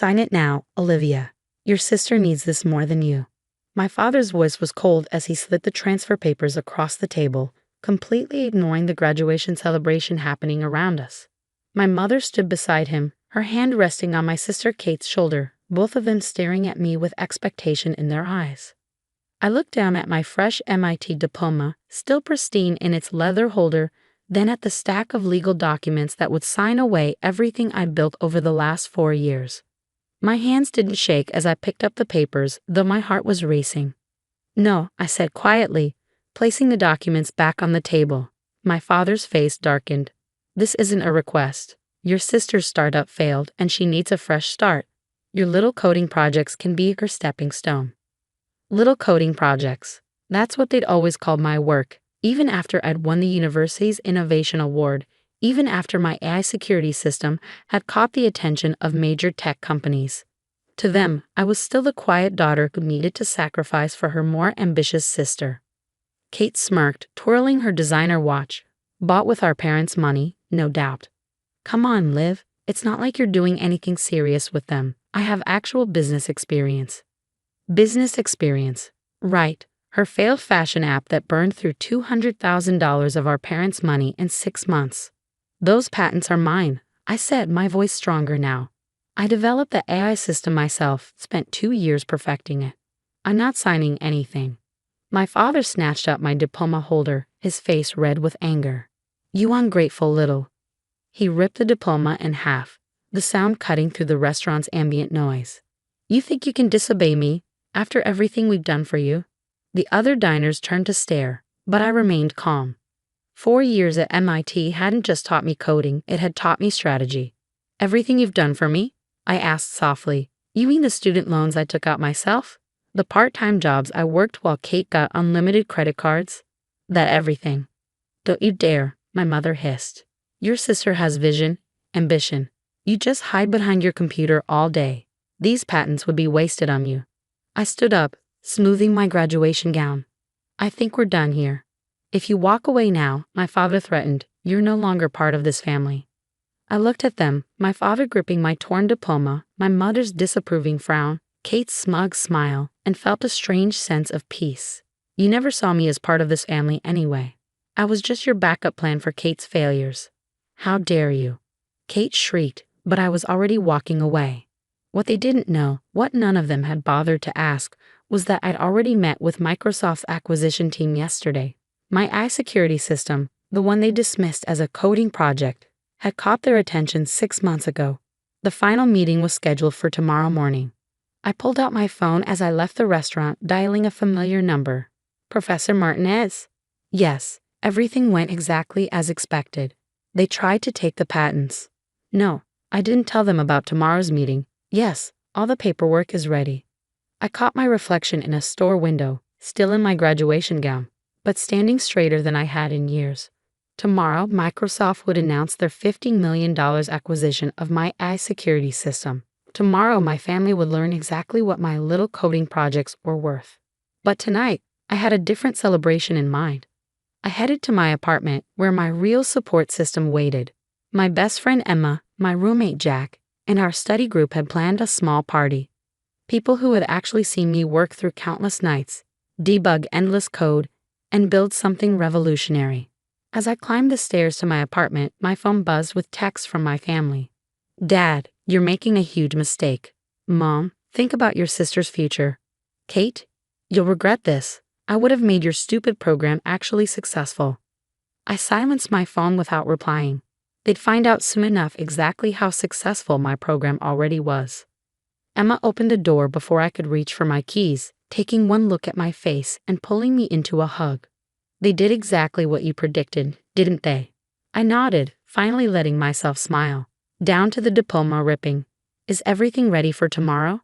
Sign it now, Olivia. Your sister needs this more than you." My father's voice was cold as he slid the transfer papers across the table, completely ignoring the graduation celebration happening around us. My mother stood beside him, her hand resting on my sister Kate's shoulder, both of them staring at me with expectation in their eyes. I looked down at my fresh MIT diploma, still pristine in its leather holder, then at the stack of legal documents that would sign away everything I'd built over the last 4 years. My hands didn't shake as I picked up the papers, though my heart was racing. "No," I said quietly, placing the documents back on the table. My father's face darkened. "This isn't a request. Your sister's startup failed and she needs a fresh start. Your little coding projects can be her stepping stone." Little coding projects. That's what they'd always called my work, even after I'd won the university's Innovation Award, even after my AI security system had caught the attention of major tech companies. To them, I was still the quiet daughter who needed to sacrifice for her more ambitious sister. Kate smirked, twirling her designer watch. "Bought with our parents' money, no doubt." "Come on, Liv. It's not like you're doing anything serious with them. I have actual business experience." Business experience. Right. Her failed fashion app that burned through $200,000 of our parents' money in 6 months. "Those patents are mine," I said, my voice stronger now. "I developed the AI system myself, spent 2 years perfecting it. I'm not signing anything." My father snatched up my diploma holder, his face red with anger. "You ungrateful little." He ripped the diploma in half, the sound cutting through the restaurant's ambient noise. "You think you can disobey me, after everything we've done for you?" The other diners turned to stare, but I remained calm. 4 years at MIT hadn't just taught me coding, it had taught me strategy. "Everything you've done for me?" I asked softly. "You mean the student loans I took out myself? The part-time jobs I worked while Kate got unlimited credit cards? That everything?" "Don't you dare," my mother hissed. "Your sister has vision, ambition. You just hide behind your computer all day. These patents would be wasted on you." I stood up, smoothing my graduation gown. "I think we're done here. If you walk away now," my father threatened, "you're no longer part of this family." I looked at them, my father gripping my torn diploma, my mother's disapproving frown, Kate's smug smile, and felt a strange sense of peace. "You never saw me as part of this family anyway. I was just your backup plan for Kate's failures." "How dare you?" Kate shrieked, but I was already walking away. What they didn't know, what none of them had bothered to ask, was that I'd already met with Microsoft's acquisition team yesterday. My AI security system, the one they dismissed as a coding project, had caught their attention 6 months ago. The final meeting was scheduled for tomorrow morning. I pulled out my phone as I left the restaurant, dialing a familiar number. "Professor Martinez?" Yes, everything went exactly as expected. They tried to take the patents. No, I didn't tell them about tomorrow's meeting. Yes, all the paperwork is ready. I caught my reflection in a store window, still in my graduation gown, but standing straighter than I had in years. Tomorrow, Microsoft would announce their $50 million acquisition of my AI security system. Tomorrow, my family would learn exactly what my little coding projects were worth. But tonight, I had a different celebration in mind. I headed to my apartment, where my real support system waited. My best friend Emma, my roommate Jack, and our study group had planned a small party. People who had actually seen me work through countless nights, debug endless code, and build something revolutionary. As I climbed the stairs to my apartment, my phone buzzed with texts from my family. "Dad, you're making a huge mistake." "Mom, think about your sister's future." "Kate, you'll regret this. I would have made your stupid program actually successful." I silenced my phone without replying. They'd find out soon enough exactly how successful my program already was. Emma opened the door before I could reach for my keys, taking one look at my face and pulling me into a hug. "They did exactly what you predicted, didn't they?" I nodded, finally letting myself smile. Down to the diploma ripping. "Is everything ready for tomorrow?"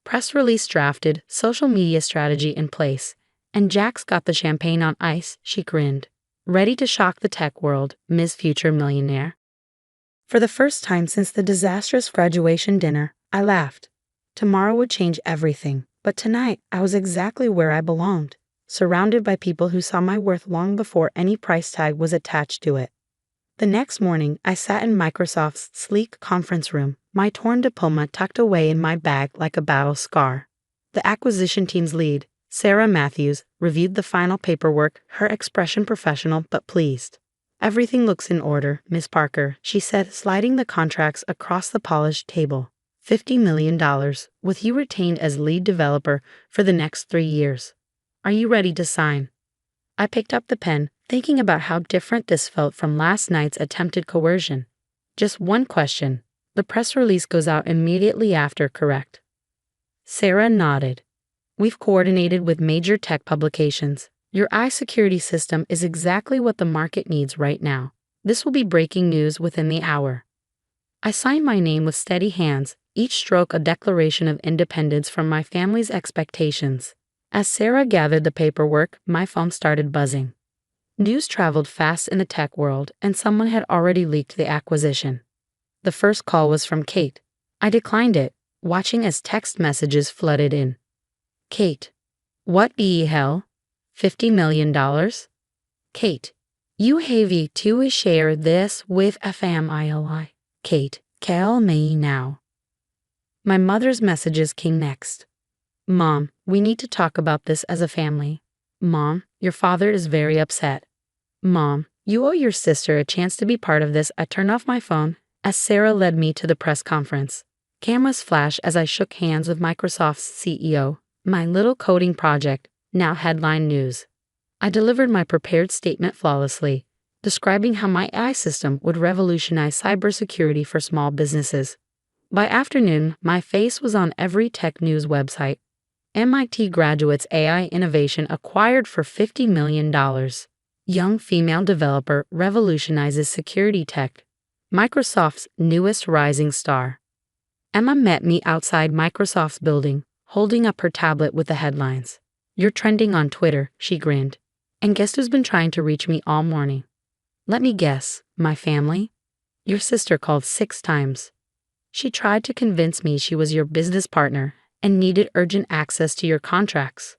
Press release drafted, social media strategy in place, and Jack's got the champagne on ice, she grinned. "Ready to shock the tech world, Ms. Future Millionaire?" For the first time since the disastrous graduation dinner, I laughed. Tomorrow would change everything, but tonight I was exactly where I belonged, surrounded by people who saw my worth long before any price tag was attached to it. The next morning, I sat in Microsoft's sleek conference room, my torn diploma tucked away in my bag like a battle scar. The acquisition team's lead, Sarah Matthews, reviewed the final paperwork, her expression professional but pleased. "Everything looks in order, Miss Parker," she said, sliding the contracts across the polished table. $50 million, with you retained as lead developer for the next 3 years. Are you ready to sign? I picked up the pen, thinking about how different this felt from last night's attempted coercion. Just one question. The press release goes out immediately after, correct? Sarah nodded. We've coordinated with major tech publications. Your iSecurity system is exactly what the market needs right now. This will be breaking news within the hour. I signed my name with steady hands, each stroke a declaration of independence from my family's expectations. As Sarah gathered the paperwork, my phone started buzzing. News traveled fast in the tech world, and someone had already leaked the acquisition. The first call was from Kate. I declined it, watching as text messages flooded in. Kate. What the hell? $50 million? Kate. You have to share this with a family. Kate, call me now. My mother's messages came next. Mom, we need to talk about this as a family. Mom, your father is very upset. Mom, you owe your sister a chance to be part of this. I turned off my phone as Sarah led me to the press conference. Cameras flashed as I shook hands with Microsoft's CEO. My little coding project, now headline news. I delivered my prepared statement flawlessly, describing how my AI system would revolutionize cybersecurity for small businesses. By afternoon, my face was on every tech news website. MIT graduates AI innovation acquired for $50 million. Young female developer revolutionizes security tech. Microsoft's newest rising star. Emma met me outside Microsoft's building, holding up her tablet with the headlines. You're trending on Twitter, she grinned. And guess who's been trying to reach me all morning? Let me guess, my family? Your sister called 6 times. She tried to convince me she was your business partner and needed urgent access to your contracts.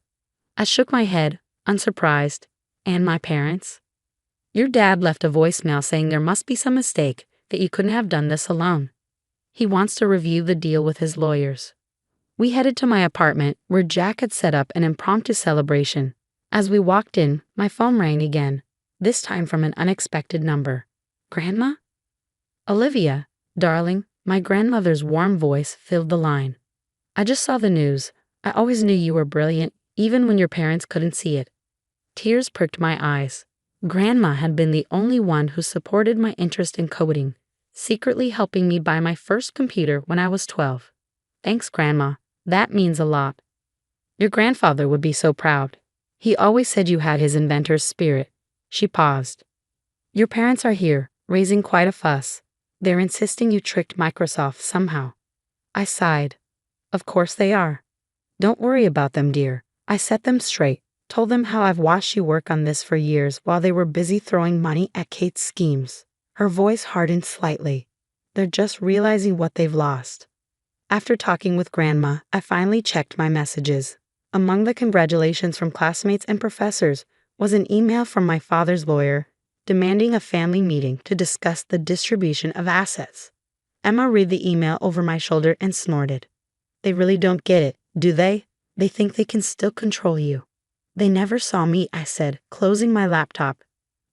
I shook my head, unsurprised. And my parents? Your dad left a voicemail saying there must be some mistake, that you couldn't have done this alone. He wants to review the deal with his lawyers. We headed to my apartment, where Jack had set up an impromptu celebration. As we walked in, my phone rang again, this time from an unexpected number. Grandma? Olivia, darling, my grandmother's warm voice filled the line. I just saw the news. I always knew you were brilliant, even when your parents couldn't see it. Tears pricked my eyes. Grandma had been the only one who supported my interest in coding, secretly helping me buy my first computer when I was 12. Thanks, Grandma. That means a lot. Your grandfather would be so proud. He always said you had his inventor's spirit. She paused. Your parents are here, raising quite a fuss. They're insisting you tricked Microsoft somehow. I sighed. Of course they are. Don't worry about them, dear. I set them straight. Told them how I've watched you work on this for years while they were busy throwing money at Kate's schemes. Her voice hardened slightly. They're just realizing what they've lost. After talking with Grandma, I finally checked my messages. Among the congratulations from classmates and professors was an email from my father's lawyer demanding a family meeting to discuss the distribution of assets. Emma read the email over my shoulder and snorted. They really don't get it, do they? They think they can still control you. They never saw me, I said, closing my laptop.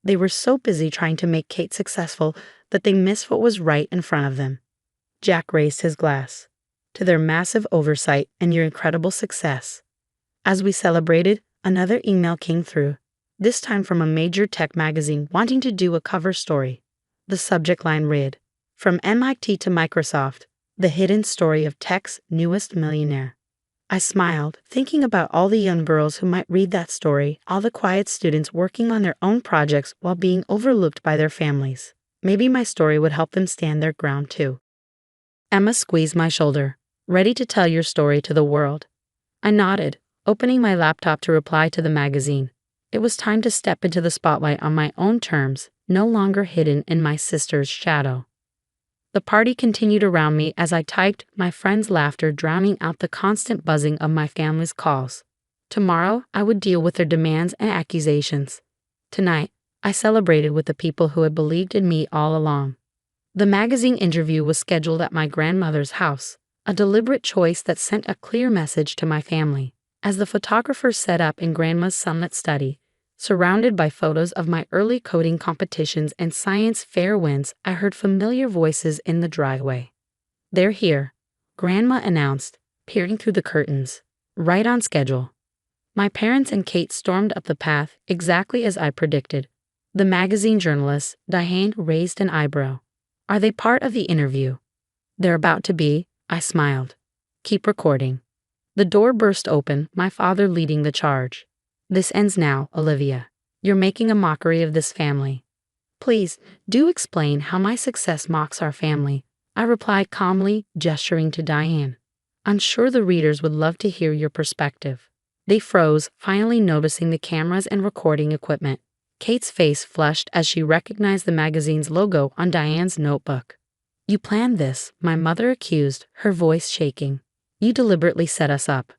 They were so busy trying to make Kate successful that they missed what was right in front of them. Jack raised his glass. To their massive oversight and your incredible success. As we celebrated, another email came through, this time from a major tech magazine wanting to do a cover story. The subject line read, From MIT to Microsoft, the hidden story of tech's newest millionaire. I smiled, thinking about all the young girls who might read that story, all the quiet students working on their own projects while being overlooked by their families. Maybe my story would help them stand their ground too. Emma squeezed my shoulder, ready to tell your story to the world. I nodded, opening my laptop to reply to the magazine. It was time to step into the spotlight on my own terms, no longer hidden in my sister's shadow. The party continued around me as I typed, my friends' laughter drowning out the constant buzzing of my family's calls. Tomorrow, I would deal with their demands and accusations. Tonight, I celebrated with the people who had believed in me all along. The magazine interview was scheduled at my grandmother's house, a deliberate choice that sent a clear message to my family. As the photographer set up in Grandma's sunlit study, surrounded by photos of my early coding competitions and science fair wins, I heard familiar voices in the driveway. "They're here," Grandma announced, peering through the curtains. "Right on schedule." My parents and Kate stormed up the path, exactly as I predicted. The magazine journalist, Diane, raised an eyebrow. "Are they part of the interview?" "They're about to be," I smiled. "Keep recording." The door burst open, my father leading the charge. "This ends now, Olivia. You're making a mockery of this family." "Please, do explain how my success mocks our family," I replied calmly, gesturing to Diane. "I'm sure the readers would love to hear your perspective." They froze, finally noticing the cameras and recording equipment. Kate's face flushed as she recognized the magazine's logo on Diane's notebook. "You planned this," my mother accused, her voice shaking. "You deliberately set us up."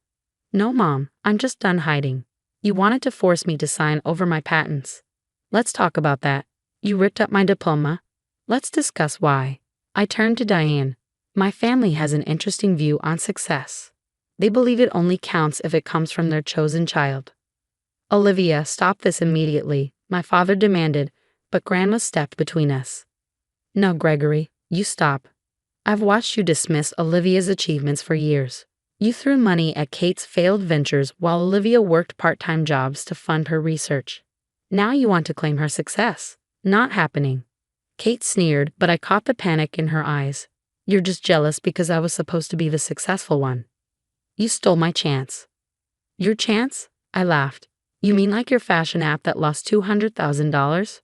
"No, Mom, I'm just done hiding. You wanted to force me to sign over my patents." "Let's talk about that. You ripped up my diploma. Let's discuss why." I turned to Diane. "My family has an interesting view on success. They believe it only counts if it comes from their chosen child." "Olivia, stop this immediately," my father demanded, but Grandma stepped between us. "No, Gregory, you stop. I've watched you dismiss Olivia's achievements for years. You threw money at Kate's failed ventures while Olivia worked part-time jobs to fund her research. Now you want to claim her success. Not happening." Kate sneered, but I caught the panic in her eyes. "You're just jealous because I was supposed to be the successful one. You stole my chance." "Your chance?" I laughed. "You mean like your fashion app that lost $200,000?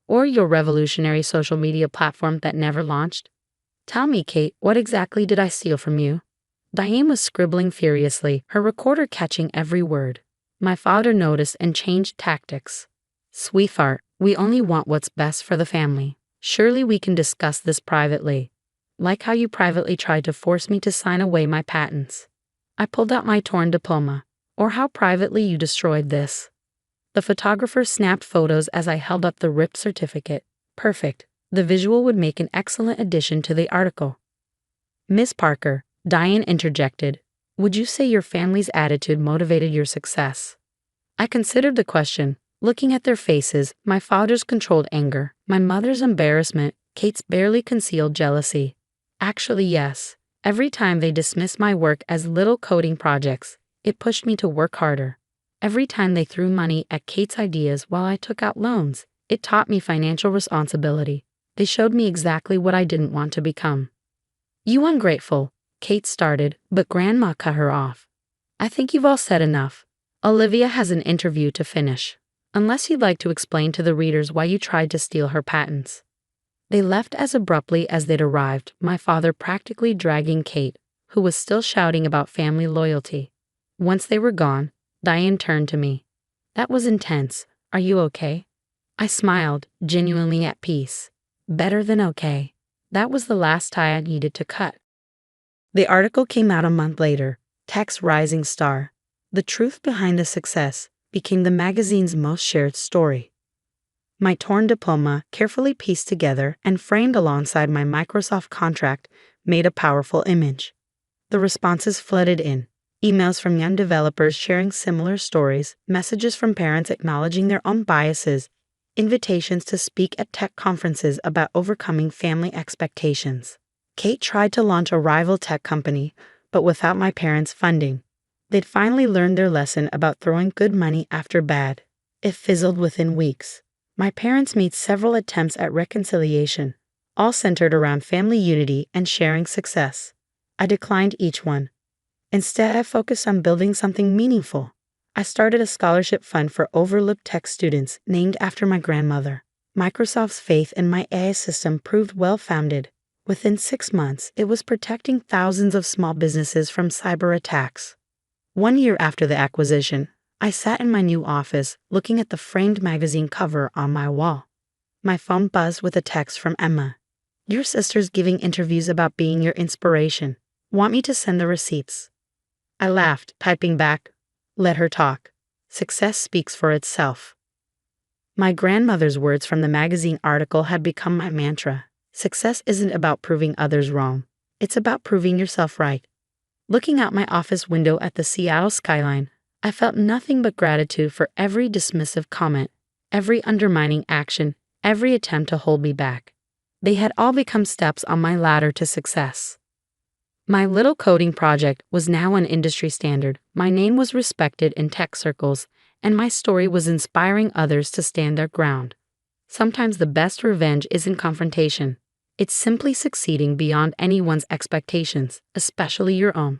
Or your revolutionary social media platform that never launched? Tell me, Kate, what exactly did I steal from you?" Diane was scribbling furiously, her recorder catching every word. My father noticed and changed tactics. "Sweetheart, we only want what's best for the family. Surely we can discuss this privately. Like how you privately tried to force me to sign away my patents." I pulled out my torn diploma. "Or how privately you destroyed this." The photographer snapped photos as I held up the ripped certificate. "Perfect. The visual would make an excellent addition to the article." "Miss Parker," Diane interjected, "would you say your family's attitude motivated your success?" I considered the question, looking at their faces, my father's controlled anger, my mother's embarrassment, Kate's barely concealed jealousy. Actually, yes. Every time they dismissed my work as little coding projects, it pushed me to work harder. Every time they threw money at Kate's ideas while I took out loans, it taught me financial responsibility. They showed me exactly what I didn't want to become. "You ungrateful," Kate started, but Grandma cut her off. "I think you've all said enough. Olivia has an interview to finish. Unless you'd like to explain to the readers why you tried to steal her patents." They left as abruptly as they'd arrived, my father practically dragging Kate, who was still shouting about family loyalty. Once they were gone, Diane turned to me. "That was intense. Are you okay?" I smiled, genuinely at peace. Better than okay. That was the last tie I needed to cut. The article came out a month later, Tech's Rising Star. The truth behind the success became the magazine's most shared story. My torn diploma, carefully pieced together and framed alongside my Microsoft contract, made a powerful image. The responses flooded in. Emails from young developers sharing similar stories, messages from parents acknowledging their own biases, invitations to speak at tech conferences about overcoming family expectations. Kate tried to launch a rival tech company, but without my parents' funding. They'd finally learned their lesson about throwing good money after bad. It fizzled within weeks. My parents made several attempts at reconciliation, all centered around family unity and sharing success. I declined each one. Instead, I focused on building something meaningful. I started a scholarship fund for overlooked tech students named after my grandmother. Microsoft's faith in my AI system proved well-founded. Within 6 months, it was protecting thousands of small businesses from cyber attacks. 1 year after the acquisition, I sat in my new office, looking at the framed magazine cover on my wall. My phone buzzed with a text from Emma. "Your sister's giving interviews about being your inspiration. Want me to send the receipts?" I laughed, typing back, "Let her talk. Success speaks for itself." My grandmother's words from the magazine article had become my mantra. Success isn't about proving others wrong. It's about proving yourself right. Looking out my office window at the Seattle skyline, I felt nothing but gratitude for every dismissive comment, every undermining action, every attempt to hold me back. They had all become steps on my ladder to success. My little coding project was now an industry standard. My name was respected in tech circles, and my story was inspiring others to stand their ground. Sometimes the best revenge isn't confrontation. It's simply succeeding beyond anyone's expectations, especially your own.